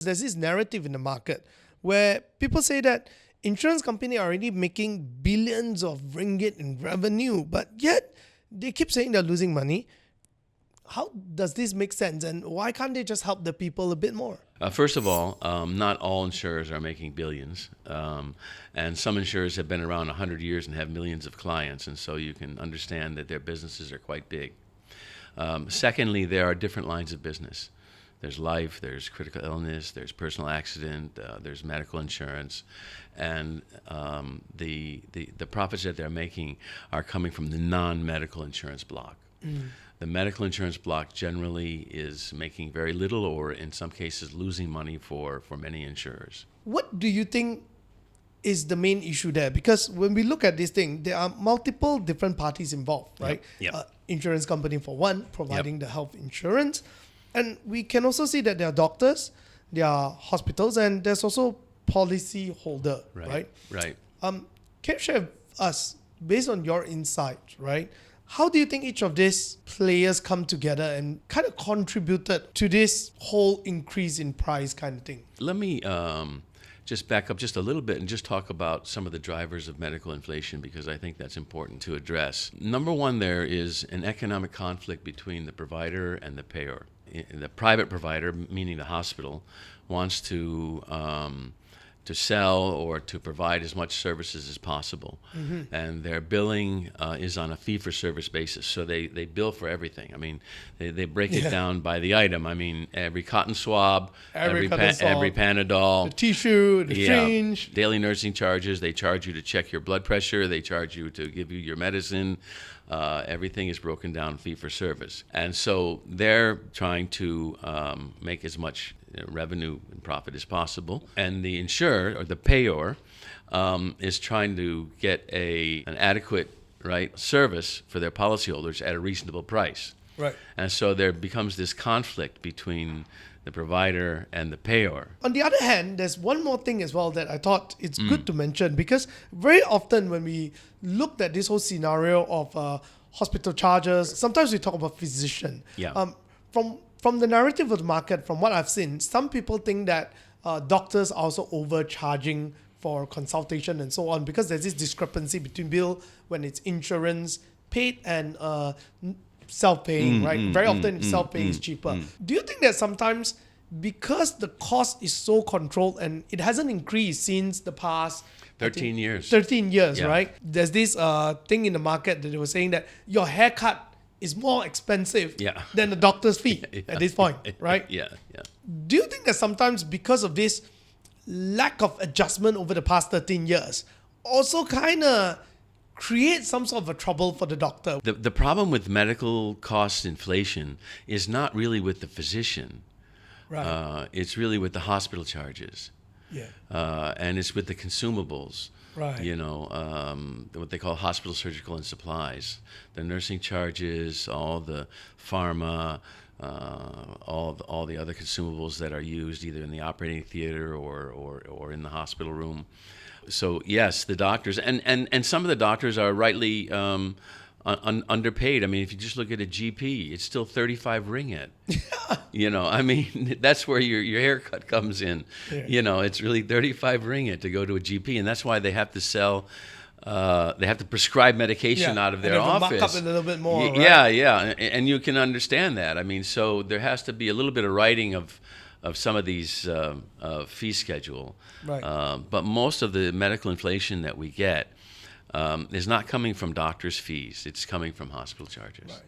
There's this narrative in the market where people say that insurance companies are already making billions of ringgit in revenue, but yet they keep saying they're losing money. How does this make sense, and why can't they just help the people a bit more? First of all, not all insurers are making billions, and some insurers have been around 100 years and have millions of clients, and so you can understand that their businesses are quite big. Secondly, there are different lines of business. There's life, there's critical illness, there's personal accident, there's medical insurance, and the profits that they're making are coming from the non-medical insurance block. The medical insurance block generally is making very little, or in some cases losing money for many insurers. What do you think is the main issue there? Because when we look at this thing, there are multiple different parties involved, right? Yep. Insurance company for one, providing the health insurance. And we can also see that there are doctors, there are hospitals, and there's also policy holder, right? Right. Can you share with us, based on your insight, right? How do you think each of these players come together and kind of contributed to this whole increase in price kind of thing? Let me just back up just a little bit and just talk about some of the drivers of medical inflation, because I think that's important to address. Number one, there is an economic conflict between the provider and the payer. The private provider, meaning the hospital, wants to sell or to provide as much services as possible. And their billing is on a fee-for-service basis. So they bill for everything. I mean, they break it down by the item. I mean, every cotton swab, every Panadol. The tissue, the syringe. Daily nursing charges. They charge you to check your blood pressure. They charge you to give you your medicine. Everything is broken down fee-for-service. And so they're trying to make as much revenue and profit as possible. And the insurer, or the payer, is trying to get an adequate service for their policyholders at a reasonable price. Right. And so there becomes this conflict between the provider and the payer. On the other hand, there's one more thing as well that I thought it's good to mention, because very often when we looked at this whole scenario of hospital charges, sometimes we talk about physician. Yeah. From the narrative of the market, from what I've seen, some people think that doctors are also overcharging for consultation and so on, because there's this discrepancy between bill when it's insurance paid and self-paying, right? Very often self-paying is cheaper. Do you think that sometimes, because the cost is so controlled and it hasn't increased since the past 13 years. 13 years, Yeah. right? There's this thing in the market that they were saying that your haircut is more expensive than the doctor's fee at this point, right? Yeah. Do you think that sometimes, because of this lack of adjustment over the past 13 years, also kind of create some sort of a trouble for the doctor? The problem with medical cost inflation is not really with the physician. Right. It's really with the hospital charges. Yeah. And it's with the consumables. Right. You know, what they call hospital, surgical, and supplies. The nursing charges, all the pharma, all the other consumables that are used either in the operating theater or in the hospital room. So yes, the doctors and some of the doctors are rightly underpaid. I mean, if you just look at a GP, it's still 35 ringgit. You know, I mean, that's where your haircut comes in. Yeah. You know, it's really 35 ringgit to go to a GP, and that's why they have to sell. They have to prescribe medication out of their office. Mark up a little bit more. Yeah, and you can understand that. I mean, so there has to be a little bit of writing of some of these fee schedule. Right. But most of the medical inflation that we get is not coming from doctors' fees. It's coming from hospital charges. Right.